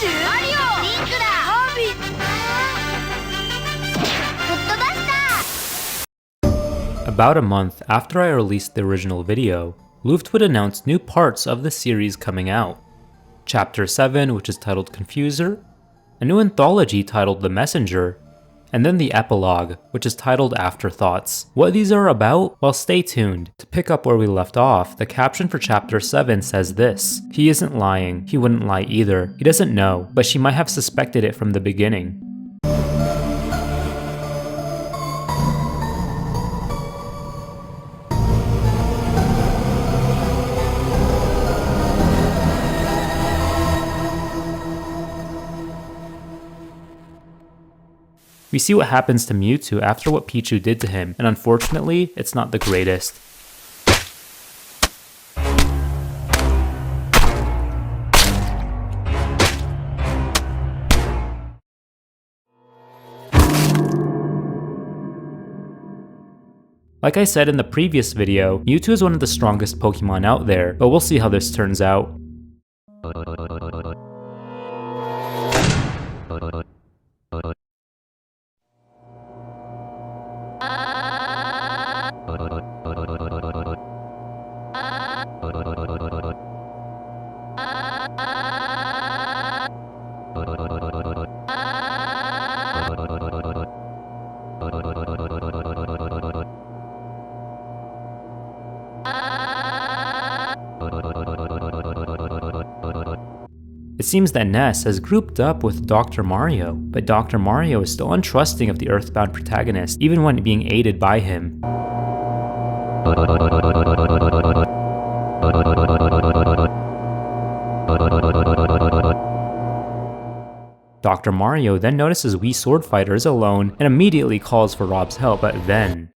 About a month after I released the original video, Luft would announce new parts of the series coming out. Chapter 7, which is titled Confuser, a new anthology titled The Messenger, and then the Epilogue, which is titled Afterthoughts. What these are about? Well, stay tuned. To pick up where we left off, the caption for Chapter 7 says this: "He isn't lying, he wouldn't lie either. He doesn't know, but she might have suspected it from the beginning." We see what happens to Mewtwo after what Pichu did to him, and unfortunately, it's not the greatest. Like I said in the previous video, Mewtwo is one of the strongest Pokemon out there, but we'll see how this turns out. It seems that Ness has grouped up with Dr. Mario, but Dr. Mario is still untrusting of the Earthbound protagonist, even when being aided by him. Dr. Mario then notices Wii Sword Fighter is alone and immediately calls for Rob's help, but then...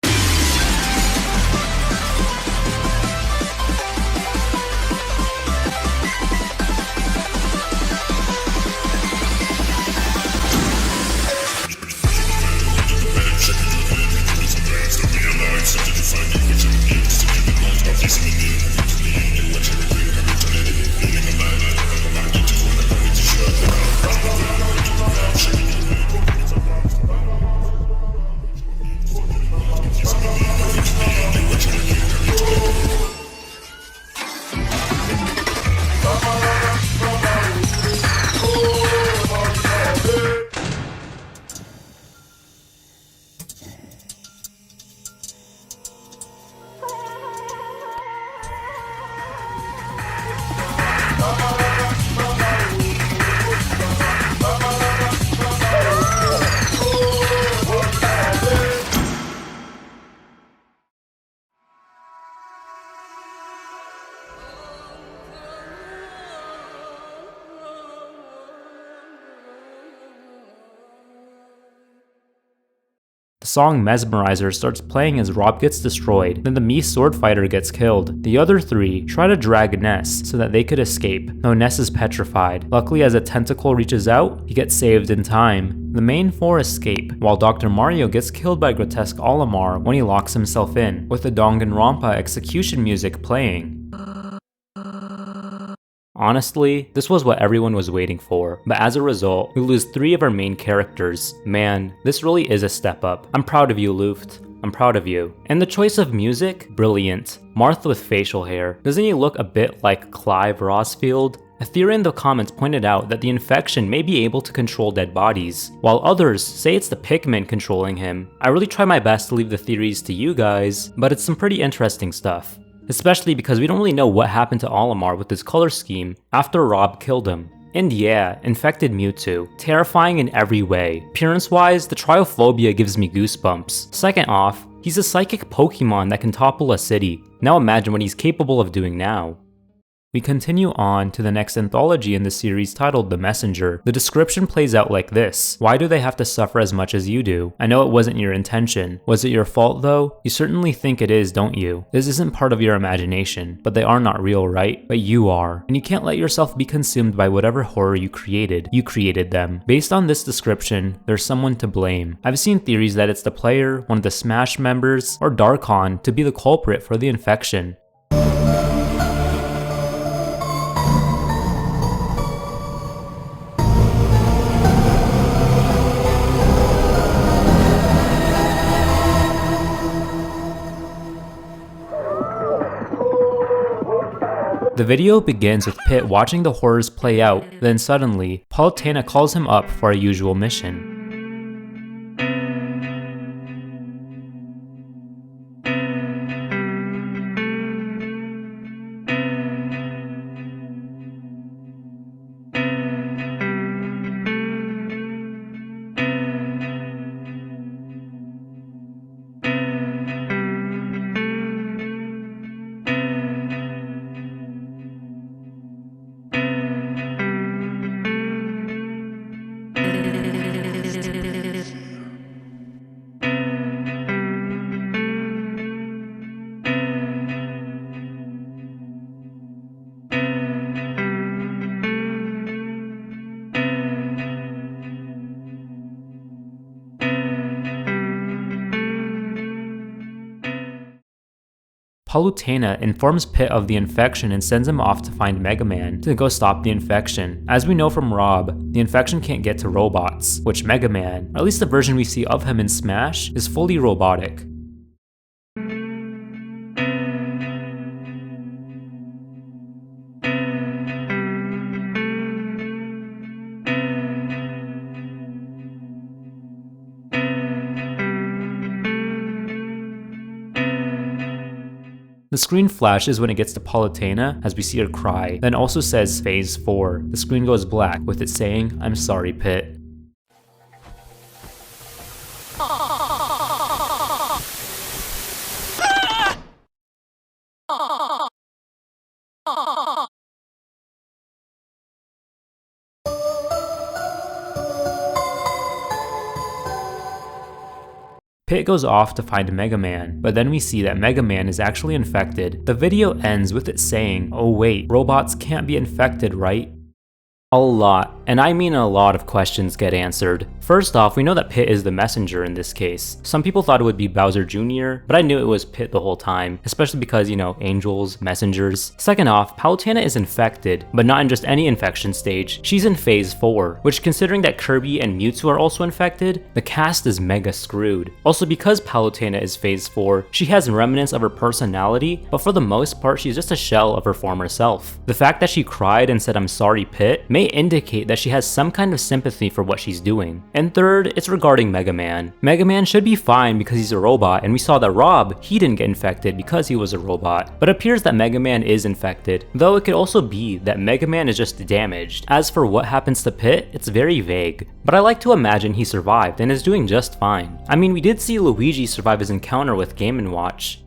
The song Mesmerizer starts playing as Rob gets destroyed, then the Mii Sword Fighter gets killed. The other three try to drag Ness so that they could escape, though Ness is petrified. Luckily, as a tentacle reaches out, he gets saved in time. The main four escape, while Dr. Mario gets killed by Grotesque Olimar when he locks himself in, with the Danganronpa execution music playing. Honestly, this was what everyone was waiting for, but as a result, we lose 3 of our main characters. Man, this really is a step up. I'm proud of you, Luft. I'm proud of you. And the choice of music? Brilliant. Martha with facial hair. Doesn't he look a bit like Clive Rosfield? A theory in the comments pointed out that the infection may be able to control dead bodies, while others say it's the Pikmin controlling him. I really try my best to leave the theories to you guys, but it's some pretty interesting stuff. Especially because we don't really know what happened to Olimar with his color scheme after Rob killed him. And yeah, infected Mewtwo. Terrifying in every way. Appearance-wise, the Triophobia gives me goosebumps. Second off, he's a psychic Pokemon that can topple a city. Now imagine what he's capable of doing now. We continue on to the next anthology in the series titled The Messenger. The description plays out like this: why do they have to suffer as much as you do? I know it wasn't your intention. Was it your fault though? You certainly think it is, don't you? This isn't part of your imagination, but they are not real, right? But you are. And you can't let yourself be consumed by whatever horror you created. You created them. Based on this description, there's someone to blame. I've seen theories that it's the player, one of the Smash members, or Darkon to be the culprit for the infection. The video begins with Pit watching the horrors play out, then suddenly, Palutena calls him up for a usual mission. Palutena informs Pit of the infection and sends him off to find Mega Man to go stop the infection. As we know from Rob, the infection can't get to robots, which Mega Man, or at least the version we see of him in Smash, is fully robotic. The screen flashes when it gets to Palutena as we see her cry, then also says Phase 4. The screen goes black with it saying, "I'm sorry, Pit." Pit goes off to find Mega Man, but then we see that Mega Man is actually infected. The video ends with it saying, "Oh wait, robots can't be infected, right?" A lot, and I mean a lot of questions get answered. First off, we know that Pit is the messenger in this case. Some people thought it would be Bowser Jr., but I knew it was Pit the whole time, especially because, you know, angels, messengers. Second off, Palutena is infected, but not in just any infection stage. She's in Phase 4, which considering that Kirby and Mewtwo are also infected, the cast is mega screwed. Also, because Palutena is Phase 4, she has remnants of her personality, but for the most part, she's just a shell of her former self. The fact that she cried and said "I'm sorry, Pit" may indicate that she has some kind of sympathy for what she's doing. And third, it's regarding Mega Man. Mega Man should be fine because he's a robot, and we saw that Rob, he didn't get infected because he was a robot. But it appears that Mega Man is infected, though it could also be that Mega Man is just damaged. As for what happens to Pit, it's very vague. But I like to imagine he survived and is doing just fine. I mean, we did see Luigi survive his encounter with Game & Watch.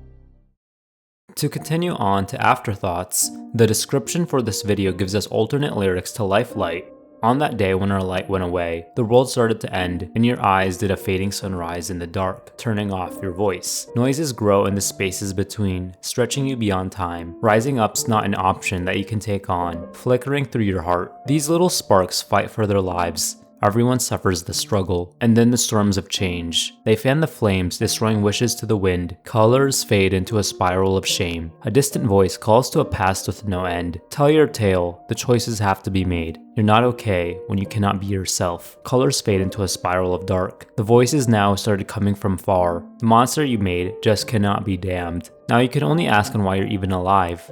To continue on to afterthoughts, the description for this video gives us alternate lyrics to Lifelight. On that day when our light went away, the world started to end, and your eyes did a fading sunrise in the dark, turning off your voice. Noises grow in the spaces between, stretching you beyond time. Rising up's not an option that you can take on, flickering through your heart. These little sparks fight for their lives. Everyone suffers the struggle, and then the storms of change. They fan the flames, destroying wishes to the wind. Colors fade into a spiral of shame. A distant voice calls to a past with no end. Tell your tale, the choices have to be made. You're not okay when you cannot be yourself. Colors fade into a spiral of dark. The voices now started coming from far. The monster you made just cannot be damned. Now you can only ask on why you're even alive.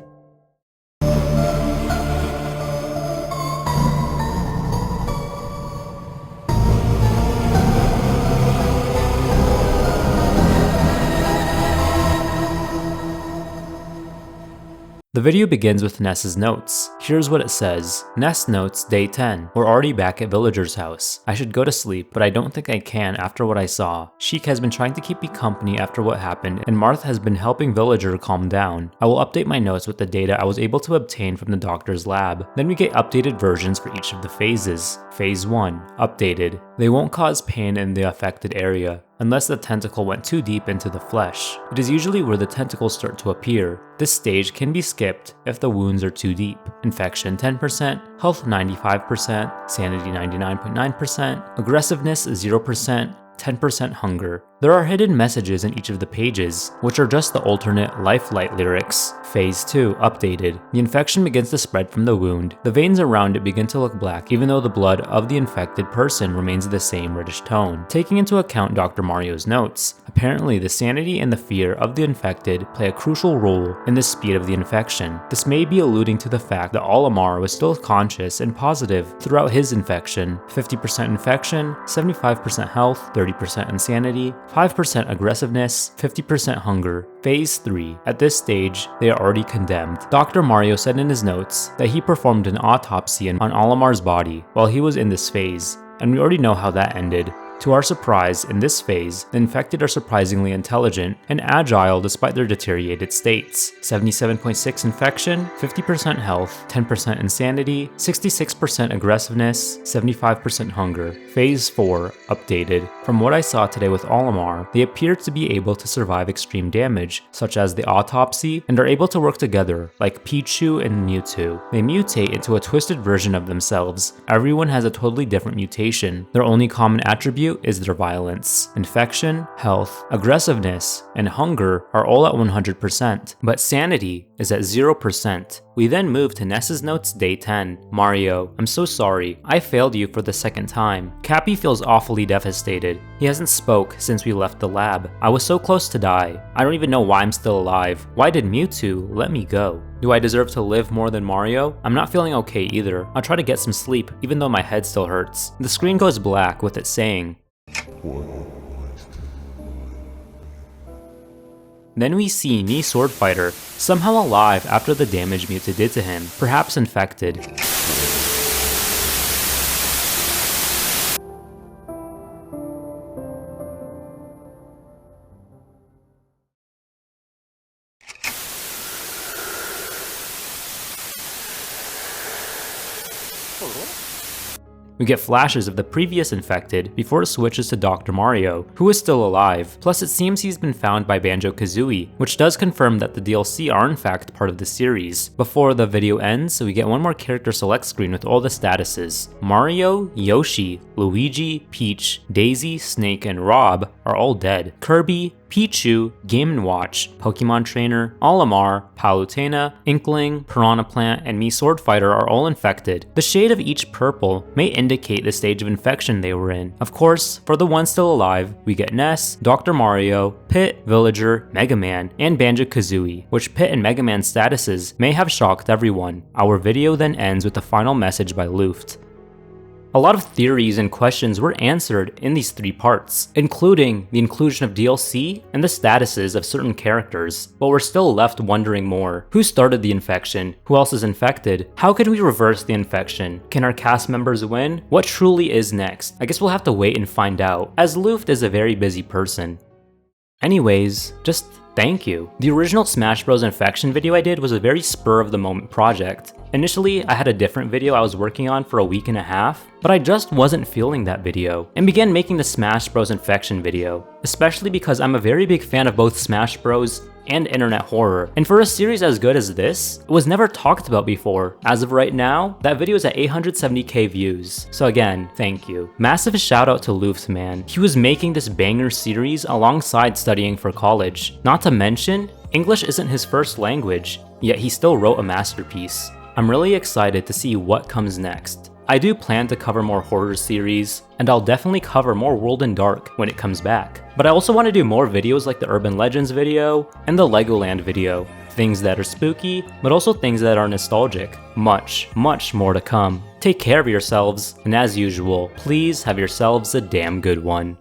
The video begins with Ness's notes. Here's what it says. Ness notes, day 10. We're already back at Villager's house. I should go to sleep, but I don't think I can after what I saw. Sheik has been trying to keep me company after what happened, and Marth has been helping Villager calm down. I will update my notes with the data I was able to obtain from the doctor's lab. Then we get updated versions for each of the phases. Phase 1, updated. They won't cause pain in the affected area, unless the tentacle went too deep into the flesh. It is usually where the tentacles start to appear. This stage can be skipped if the wounds are too deep. Infection 10%, health 95%, sanity 99.9%, aggressiveness 0%, 10% hunger. There are hidden messages in each of the pages, which are just the alternate Lifelight lyrics. Phase 2 updated. The infection begins to spread from the wound. The veins around it begin to look black, even though the blood of the infected person remains the same reddish tone. Taking into account Dr. Mario's notes, apparently the sanity and the fear of the infected play a crucial role in the speed of the infection. This may be alluding to the fact that Olimar was still conscious and positive throughout his infection. 50% infection, 75% health, 30% insanity, 5% aggressiveness, 50% hunger. Phase 3. At this stage, they are already condemned. Dr. Mario said in his notes that he performed an autopsy on Olimar's body while he was in this phase, and we already know how that ended. To our surprise, in this phase, the infected are surprisingly intelligent and agile despite their deteriorated states. 77.6 infection, 50% health, 10% insanity, 66% aggressiveness, 75% hunger. Phase 4 updated. From what I saw today with Olimar, they appear to be able to survive extreme damage, such as the autopsy, and are able to work together, like Pichu and Mewtwo. They mutate into a twisted version of themselves. Everyone has a totally different mutation. Their only common attribute is their violence. Infection, health, aggressiveness, and hunger are all at 100%, but sanity is at 0%. We then move to Ness's notes day 10. Mario, I'm so sorry. I failed you for the second time. Cappy feels awfully devastated. He hasn't spoke since we left the lab. I was so close to die. I don't even know why I'm still alive. Why did Mewtwo let me go? Do I deserve to live more than Mario? I'm not feeling okay either. I'll try to get some sleep, even though my head still hurts. The screen goes black with it saying, Then we see Mii Swordfighter, somehow alive after the damage Mewtwo did to him, perhaps infected. We get flashes of the previous infected before it switches to Dr. Mario, who is still alive. Plus it seems he's been found by Banjo-Kazooie, which does confirm that the DLC are in fact part of the series. Before the video ends, we get one more character select screen with all the statuses. Mario, Yoshi, Luigi, Peach, Daisy, Snake, and Rob are all dead. Kirby, Pichu, Game & Watch, Pokemon Trainer, Olimar, Palutena, Inkling, Piranha Plant, and Mii Swordfighter are all infected. The shade of each purple may indicate the stage of infection they were in. Of course, for the ones still alive, we get Ness, Dr. Mario, Pit, Villager, Mega Man, and Banjo-Kazooie, which Pit and Mega Man's statuses may have shocked everyone. Our video then ends with the final message by Luft. A lot of theories and questions were answered in these 3 parts, including the inclusion of DLC and the statuses of certain characters, but we're still left wondering more. Who started the infection? Who else is infected? How can we reverse the infection? Can our cast members win? What truly is next? I guess we'll have to wait and find out, as Luft is a very busy person. Anyways, just thank you. The original Smash Bros. Infection video I did was a very spur-of-the-moment project. Initially, I had a different video I was working on for a week and a half, but I just wasn't feeling that video, and began making the Smash Bros. Infection video, especially because I'm a very big fan of both Smash Bros. And internet horror, and for a series as good as this, it was never talked about before. As of right now, that video is at 870k views, so again, thank you. Massive shout out to Luft, man. He was making this banger series alongside studying for college. Not to mention, English isn't his first language, yet he still wrote a masterpiece. I'm really excited to see what comes next. I do plan to cover more horror series, and I'll definitely cover more World in Dark when it comes back. But I also want to do more videos like the Urban Legends video and the Legoland video. Things that are spooky, but also things that are nostalgic. Much, much more to come. Take care of yourselves, and as usual, please have yourselves a damn good one.